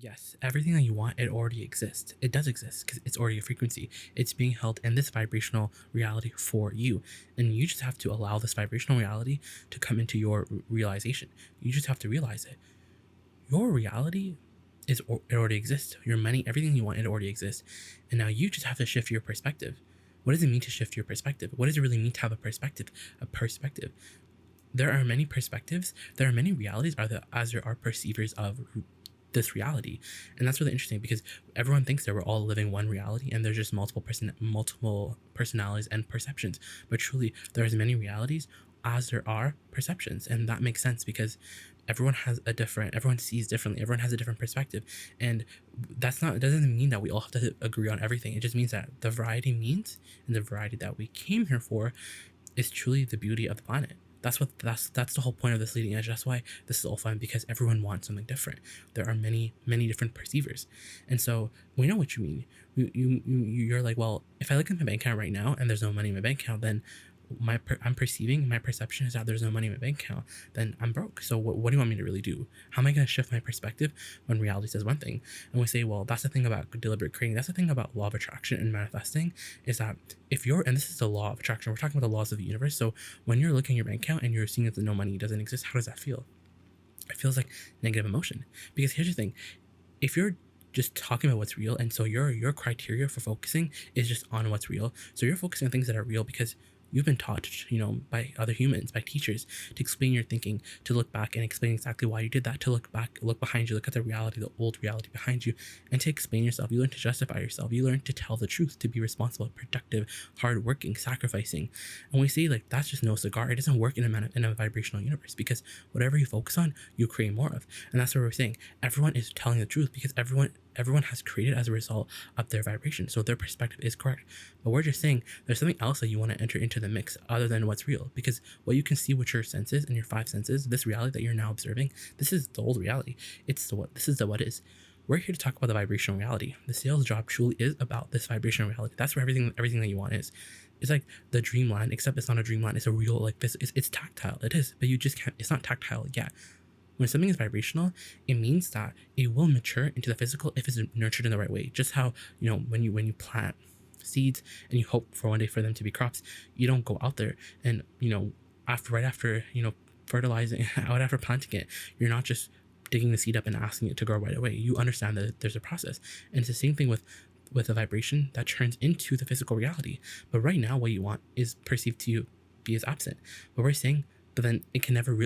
Yes, everything that you want, it already exists. It does exist because it's already a frequency. It's being held in this vibrational reality for you. And you just have to allow this vibrational reality to come into your realization. You just have to realize it. Your reality it already exists. Your money, everything you want, it already exists. And now you just have to shift your perspective. What does it mean to shift your perspective? What does it really mean to have a perspective? A perspective. There are many perspectives. There are many realities as there are perceivers of this reality. And that's really interesting because everyone thinks that we're all living one reality and there's just multiple personalities and perceptions. But truly, there's as many realities as there are perceptions. And that makes sense because everyone sees differently, everyone has a different perspective. And it doesn't mean that we all have to agree on everything. It just means that the variety means, and the variety that we came here for is truly the beauty of the planet. That's the whole point of this leading edge. That's why this is all fun, because everyone wants something different. There are many different perceivers, and so we know what you mean. You're like, well, if I look at my bank account right now and there's no money in my bank account, then my perception is that there's no money in my bank account, then I'm broke. So what do you want me to really do? How am I going to shift my perspective when reality says one thing? And we say, well, that's the thing about deliberate creating. That's the thing about law of attraction and manifesting, is that and this is the law of attraction, we're talking about the laws of the universe. So when you're looking at your bank account and you're seeing that no money doesn't exist, how does that feel? It feels like negative emotion. Because here's the thing, if you're just talking about what's real, and so your criteria for focusing is just on what's real, so you're focusing on things that are real because you've been taught, by other humans, by teachers, to explain your thinking, to look back and explain exactly why you did that, to look back, look behind you, look at the reality, the old reality behind you, and to explain yourself. You learn to justify yourself. You learn to tell the truth, to be responsible, productive, hardworking, sacrificing. And we say, like, that's just no cigar. It doesn't work in a vibrational universe, because whatever you focus on, you create more of. And that's what we're saying. Everyone is telling the truth because everyone has created as a result of their vibration. So their perspective is correct. But we're just saying there's something else that you want to enter into the mix other than what's real. Because what you can see with your senses and your five senses, this reality that you're now observing, this is the old reality. This is the what is. We're here to talk about the vibrational reality. The sales job truly is about this vibrational reality. That's where everything that you want is. It's like the dreamland, except it's not a dreamland. It's a real, like this. It's tactile. It is, but you just can't. It's not tactile yet. When something is vibrational, it means that it will mature into the physical if it's nurtured in the right way. Just how, when you plant seeds and you hope for one day for them to be crops, you don't go out there and, right after fertilizing, out after planting it, you're not just digging the seed up and asking it to grow right away. You understand that there's a process. And it's the same thing with a vibration that turns into the physical reality. But right now, what you want is perceived to be as absent. But we're saying, but then it can never,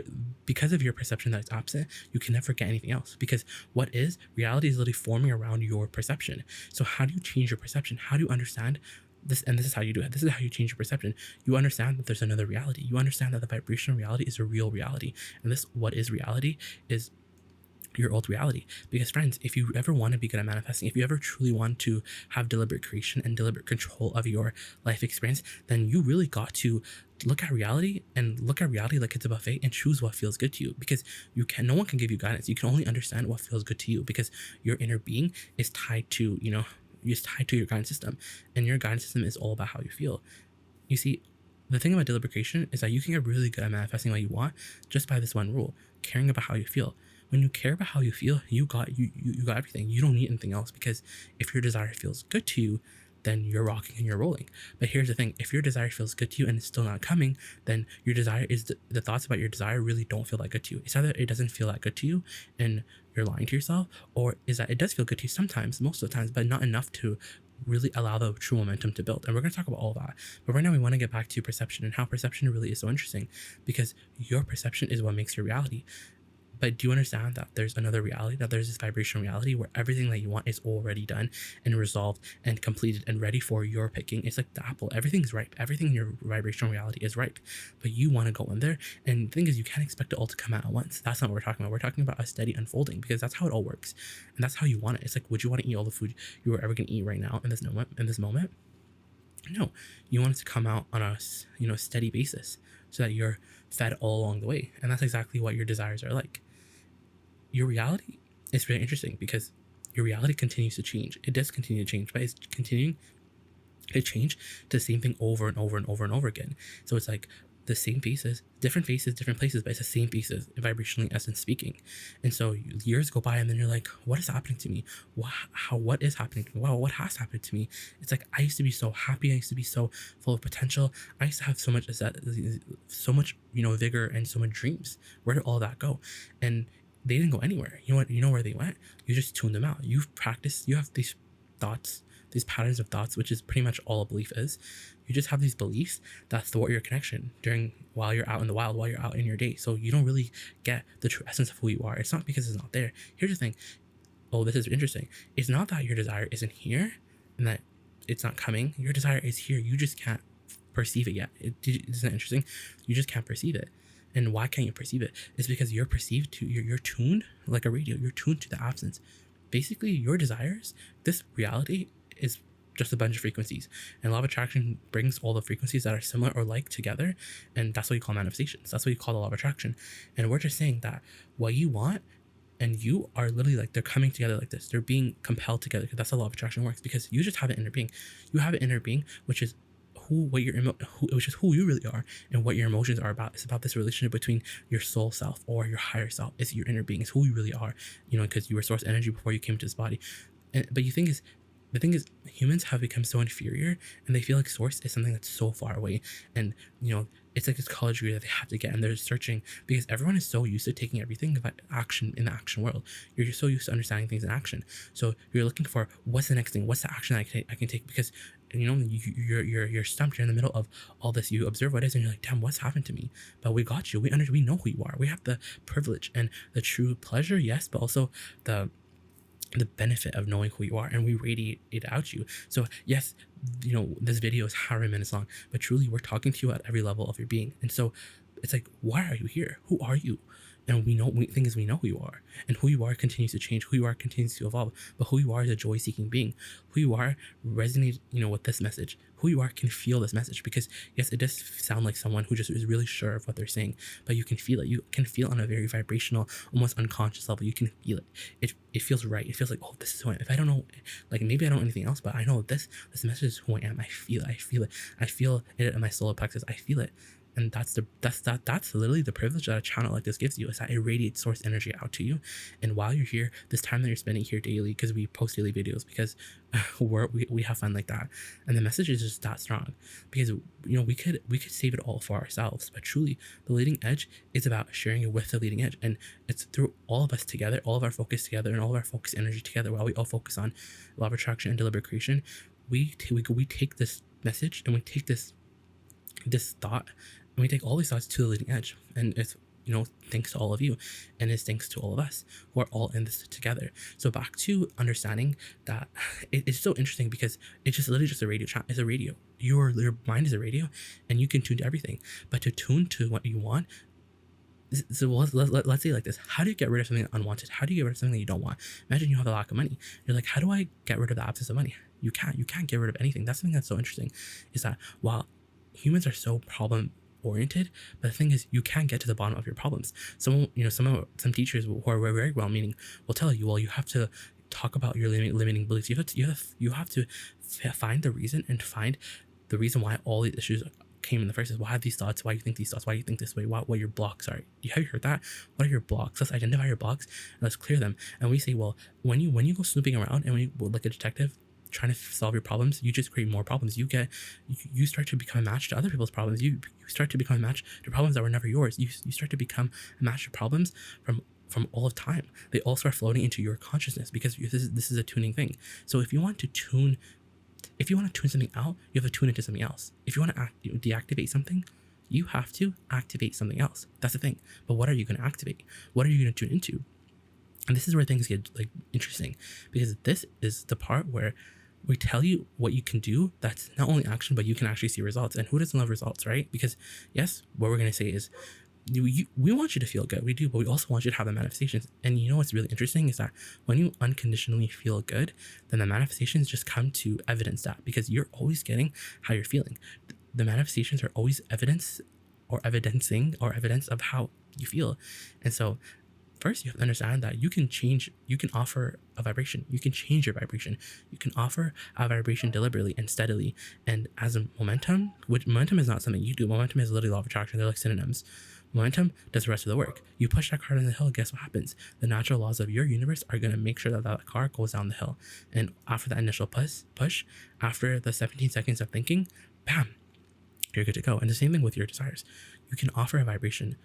because of your perception that it's absent, you can never get anything else. Because what is reality is literally forming around your perception. So how do you change your perception? How do you understand this? And this is how you do it. This is how you change your perception. You understand that there's another reality. You understand that the vibrational reality is a real reality. And this, what is reality, is your old reality. Because friends, if you ever want to be good at manifesting, if you ever truly want to have deliberate creation and deliberate control of your life experience, then you really got to look at reality like it's a buffet and choose what feels good to you. Because no one can give you guidance. You can only understand what feels good to you, because your inner being is tied to, is tied to your guidance system, and your guidance system is all about how you feel. You see, the thing about deliberate creation is that you can get really good at manifesting what you want just by this one rule: caring about how you feel. When you care about how you feel, you got everything. You don't need anything else, because if your desire feels good to you, then you're rocking and you're rolling. But here's the thing: if your desire feels good to you and it's still not coming, then your desire is the thoughts about your desire really don't feel that good to you. It's either it doesn't feel that good to you and you're lying to yourself, or is that it does feel good to you sometimes, most of the times, but not enough to really allow the true momentum to build. And we're going to talk about all that. But right now we want to get back to perception, and how perception really is so interesting, because your perception is what makes your reality. But do you understand that there's another reality, that there's this vibrational reality where everything that you want is already done and resolved and completed and ready for your picking? It's like the apple. Everything's ripe. Everything in your vibrational reality is ripe. But you want to go in there. And the thing is, you can't expect it all to come out at once. That's not what we're talking about. We're talking about a steady unfolding, because that's how it all works. And that's how you want it. It's like, would you want to eat all the food you were ever going to eat right now in this moment? No. You want it to come out on a steady basis, so that you're fed all along the way. And that's exactly what your desires are like. Your reality is really interesting, because your reality continues to change. It does continue to change, but it's continuing to change to the same thing over and over and over and over again. So it's like the same faces, different places, but it's the same faces, vibrationally essence speaking. And so years go by, and then you're like, what is happening to me? What is happening to me? Wow, what has happened to me? It's like, I used to be so happy. I used to be so full of potential. I used to have so much, vigor and so much dreams. Where did all that go? And they didn't go anywhere. You know where they went? You just tuned them out. You've practiced. You have these thoughts, these patterns of thoughts, which is pretty much all a belief is. You just have these beliefs that thwart your connection while you're out in the wild, while you're out in your day. So you don't really get the true essence of who you are. It's not because it's not there. Here's the thing. Oh, this is interesting. It's not that your desire isn't here and that it's not coming. Your desire is here. You just can't perceive it yet. Isn't that interesting? You just can't perceive it. And why can't you perceive it? It's because you're tuned like a radio. You're tuned to the absence. Basically, your desires, this reality is just a bunch of frequencies. And law of attraction brings all the frequencies that are similar or like together. And that's what you call manifestations. That's what you call the law of attraction. And we're just saying that what you want and you are literally like, they're coming together like this. They're being compelled together, because that's how law of attraction works. Because you just have an inner being. You have an inner being, which is who you really are, and what your emotions are about. It's about this relationship between your soul self or your higher self. It's your inner being. It's who you really are, because you were source energy before you came to this body. But the thing is, humans have become so inferior, and they feel like source is something that's so far away. And, it's like this college degree that they have to get, and they're searching, because everyone is so used to taking everything about action in the action world. You're just so used to understanding things in action. So you're looking for, what's the next thing? What's the action I can take? Because, you're stumped. You're in the middle of all this. You observe what is, and you're like, damn, what's happened to me? But we got you. We know who you are. We have the privilege and the true pleasure, yes, but also the benefit of knowing who you are, and we radiate it out you. So yes, this video is however minutes long, but truly we're talking to you at every level of your being. And so it's like, why are you here? Who are you? And we know who you are, and who you are continues to change. Who you are continues to evolve, but who you are is a joy-seeking being. Who you are resonates, with this message. Who you are can feel this message, because yes, it does sound like someone who just is really sure of what they're saying, but you can feel it. You can feel on a very vibrational, almost unconscious level. You can feel it. It feels right. It feels like, oh, this is who I am. If I don't know, like maybe I don't know anything else, but I know this message is who I am. I feel it. I feel it in my solar plexus. I feel it. And that's literally the privilege that a channel like this gives you, is that it radiates source energy out to you. And while you're here, this time that you're spending here daily, because we post daily videos, because we have fun like that, and the message is just that strong, because we could save it all for ourselves, but truly the leading edge is about sharing it with the leading edge. And it's through all of us together, all of our focus together, and all of our focus energy together, while we all focus on law of attraction and deliberate creation. We take this message, and we take this thought, and we take all these thoughts to the leading edge. And it's thanks to all of you, and it's thanks to all of us who are all in this together. So back to understanding that it's so interesting, because it's just literally just a radio chat. It's a radio. Your mind is a radio, and you can tune to everything. But to tune to what you want, so let's say like this: how do you get rid of something unwanted? How do you get rid of something that you don't want? Imagine you have a lack of money. You're like, how do I get rid of the absence of money? You can't get rid of anything. That's something that's so interesting, is that while humans are so problem oriented, but the thing is, you can't get to the bottom of your problems. Some teachers who are very well meaning will tell you, well, you have to talk about your limiting beliefs. You have to find the reason, and find the reason why all these issues came in the first place. Why have these thoughts? Why you think these thoughts? Why you think this way? What your blocks are? Have you heard that? What are your blocks? Let's identify your blocks, and let's clear them. And we say, well, when you go snooping around, and when you, like a detective, trying to solve your problems, you just create more problems. You start to become a match to other people's problems. You start to become a match to problems that were never yours. You start to become a match to problems from all of time. They all start floating into your consciousness, because this is a tuning thing. So if you want to tune something out, you have to tune into something else. If you want to deactivate something, you have to activate something else. That's the thing. But what are you going to activate? What are you going to tune into? And this is where things get like interesting, because this is the part where we tell you what you can do. That's not only action, but you can actually see results. And who doesn't love results, right? Because yes, what we're going to say is, we want you to feel good. We do, but we also want you to have the manifestations. And what's really interesting is that when you unconditionally feel good, then the manifestations just come to evidence that, because you're always getting how you're feeling. The manifestations are always evidence of how you feel. And so first you have to understand that you can offer a vibration, you can change your vibration, you can offer a vibration deliberately and steadily. And as a momentum, which momentum is not something you do, momentum is literally law of attraction, they're like synonyms. Momentum does the rest of the work. You push that car down the hill, guess what happens? The natural laws of your universe are going to make sure that that car goes down the hill. And after that initial push, after the 17 seconds of thinking, bam, you're good to go. And the same thing with your desires. You can offer a vibration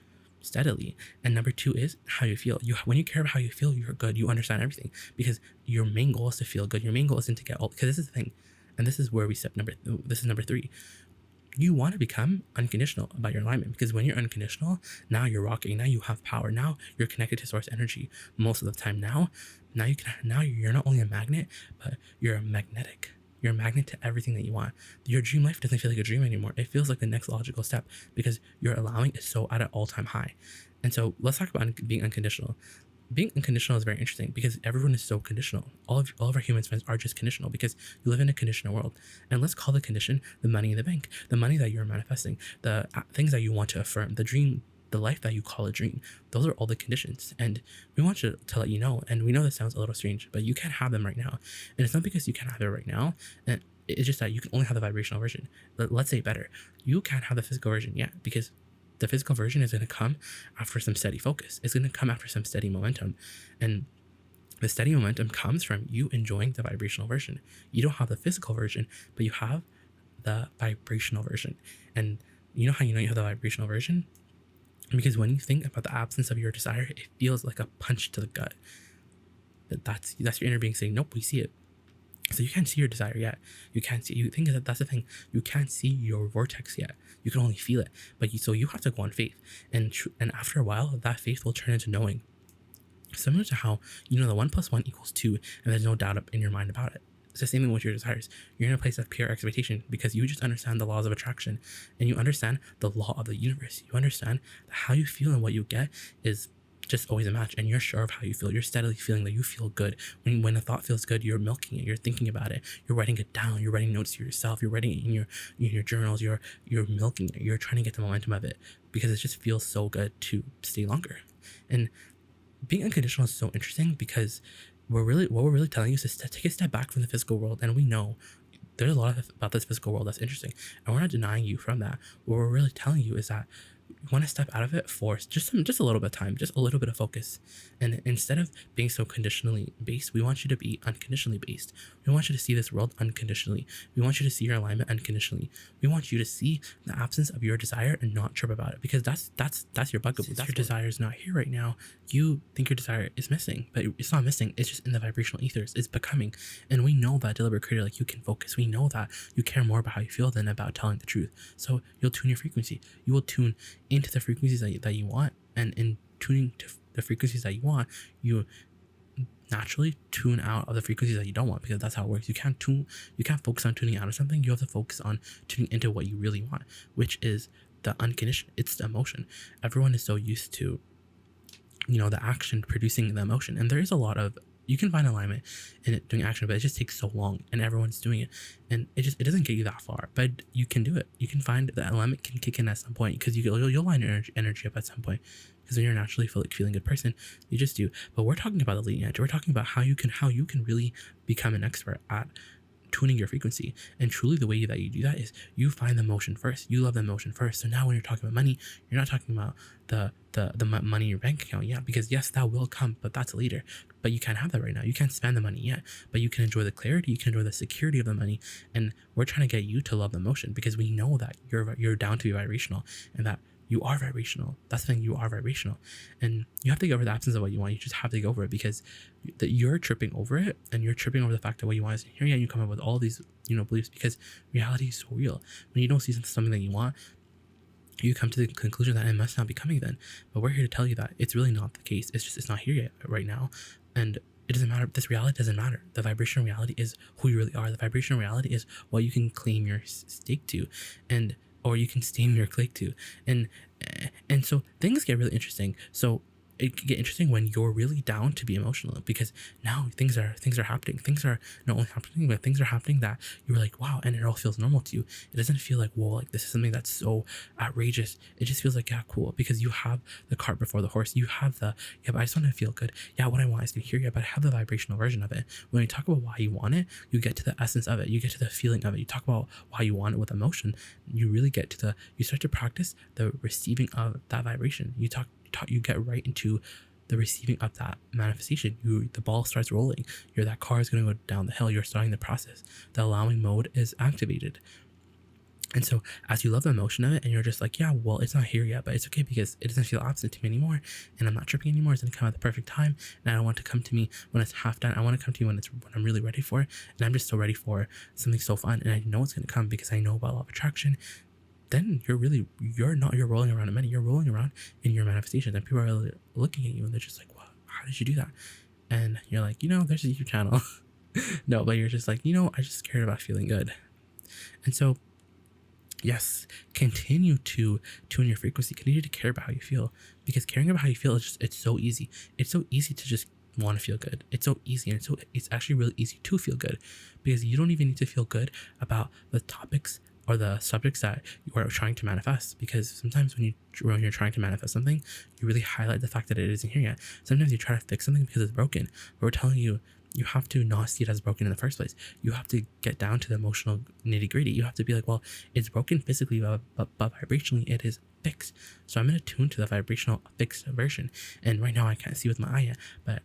steadily. And number two is how you feel. When you care about how you feel, you're good. You understand everything, because your main goal is to feel good. Your main goal isn't to get all, because this is the thing. And this is where we step this is number three. You want to become unconditional about your alignment, because when you're unconditional, now you're rocking. Now you have power. Now you're connected to source energy most of the time. Now you're not only a magnet, but you're a magnetic. You're a magnet to everything that you want. Your dream life doesn't feel like a dream anymore. It feels like the next logical step, because your allowing is so at an all-time high. And so let's talk about being unconditional. Being unconditional is very interesting, because everyone is so conditional. All of our human friends are just conditional, because you live in a conditional world. And let's call the condition the money in the bank, the money that you're manifesting, the things that you want to affirm, the dream, the life that you call a dream. Those are all the conditions. And we want to let you know, and we know this sounds a little strange, but you can't have them right now. And it's not because you can't have it right now, and it's just that you can only have the vibrational version. Let's say better, you can't have the physical version yet, because the physical version is going to come after some steady focus. It's going to come after some steady momentum. And the steady momentum comes from you enjoying the vibrational version. You don't have the physical version, but you have the vibrational version. And you know how you know you have the vibrational version? Because when you think about the absence of your desire, it feels like a punch to the gut. That's your inner being saying, nope, we see it. So you can't see your desire yet. You can't see. You think that that's the thing. You can't see your vortex yet. You can only feel it. So you have to go on faith, and after a while, that faith will turn into knowing. Similar to how the 1 + 1 = 2, and there's no doubt in your mind about it. It's the same thing with your desires. You're in a place of pure expectation, because you just understand the laws of attraction, and you understand the law of the universe. You understand that how you feel and what you get is just always a match, and you're sure of how you feel. You're steadily feeling that you feel good. When a thought feels good, you're milking it. You're thinking about it. You're writing it down. You're writing notes to yourself. You're writing it in your journals. You're milking it. You're trying to get the momentum of it, because it just feels so good to stay longer. And being unconditional is so interesting, because what we're really telling you is to take a step back from the physical world. And we know there's a lot about this physical world that's interesting, and we're not denying you from that. What we're really telling you is that you want to step out of it for just a little bit of time, just a little bit of focus. And instead of being so conditionally based, we want you to be unconditionally based. We want you to see this world unconditionally. We want you to see your alignment unconditionally. We want you to see the absence of your desire and not trip about it, because that's your bugaboo. That's your desire is not here right now. You think your desire is missing, but it's not missing. It's just in the vibrational ethers. It's becoming. And we know that deliberate creator, like, you can focus. We know that you care more about how you feel than about telling the truth. So you'll tune your frequency. You will tune into the frequencies that you want, and in tuning to the frequencies that you want, you naturally tune out of the frequencies that you don't want, because that's how it works. You can't focus on tuning out of something. You have to focus on tuning into what you really want, which is the unconditioned. It's the emotion. Everyone is so used to the action producing the emotion, and there is a lot of, you can find alignment in it doing action, but it just takes so long, and everyone's doing it, and it doesn't get you that far. But you can do it. You can find the alignment can kick in at some point, because you'll line your energy up at some point, because when you're naturally feeling a good person, you just do. But we're talking about the leading edge. We're talking about how you can really become an expert at tuning your frequency. And truly, the way that you do that is you find the motion first. You love the motion first. So now when you're talking about money, you're not talking about the money in your bank account yet, because yes, that will come, but that's later. But you can't have that right now. You can't spend the money yet, but you can enjoy the clarity. You can enjoy the security of the money. And we're trying to get you to love the motion, because we know that you're down to be vibrational, and that you are vibrational. That's the thing. You are vibrational, and you have to get over the absence of what you want. You just have to get over it, because you're tripping over it, and you're tripping over the fact that what you want is here. Yeah, you come up with all these beliefs, because reality is so real. When you don't see something that you want, you come to the conclusion that it must not be coming then. But we're here to tell you that it's really not the case. It's not here yet right now, and it doesn't matter. This reality doesn't matter. The vibrational reality is who you really are. The vibrational reality is what you can claim your stake to, or you can stain your click to. And so things get really interesting. So it can get interesting when you're really down to be emotional, because now things are happening. Things are not only happening, but things are happening that you're like, wow, and it all feels normal to you. It doesn't feel like, whoa, like this is something that's so outrageous. It just feels like, yeah, cool, because you have the cart before the horse. You have the, yeah, but I just want to feel good. Yeah, what I want is to hear you, but I have the vibrational version of it. When you talk about why you want it, you get to the essence of it. You get to the feeling of it. You talk about why you want it with emotion. You really get to you start to practice the receiving of that vibration. You get right into the receiving of that manifestation. The ball starts rolling. That car is going to go down the hill. You're starting the process. The allowing mode is activated. And so as you love the emotion of it, and you're just like, yeah, well, it's not here yet, but it's okay because it doesn't feel absent to me anymore, and I'm not tripping anymore. It's going to come at the perfect time, and I don't want to come to me when it's half done. I want to come to you when I'm really ready for it, and I'm just so ready for something so fun, and I know it's going to come because I know about law of attraction. Then you're rolling around in money. You're rolling around in your manifestation, and people are really looking at you, and they're just like, wow, how did you do that? And you're like, there's a YouTube channel. No, but you're just like, I just cared about feeling good. And so, yes, continue to tune your frequency. Continue to care about how you feel, because caring about how you feel it's so easy. It's so easy to just want to feel good. It's so easy, and it's actually really easy to feel good, because you don't even need to feel good about the topics or the subjects that you are trying to manifest. Because sometimes when you're trying to manifest something, you really highlight the fact that it isn't here yet. Sometimes you try to fix something because it's broken, but we're telling you, you have to not see it as broken in the first place. You have to get down to the emotional nitty gritty. You have to be like, well, it's broken physically, but vibrationally it is fixed. So I'm going to tune to the vibrational fixed version. And right now I can't see with my eye yet, but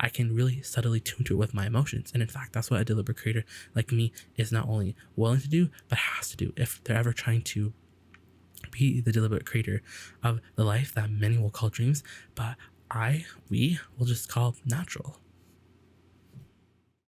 I can really subtly tune to it with my emotions. And in fact, that's what a deliberate creator like me is not only willing to do, but has to do if they're ever trying to be the deliberate creator of the life that many will call dreams, but we will just call natural.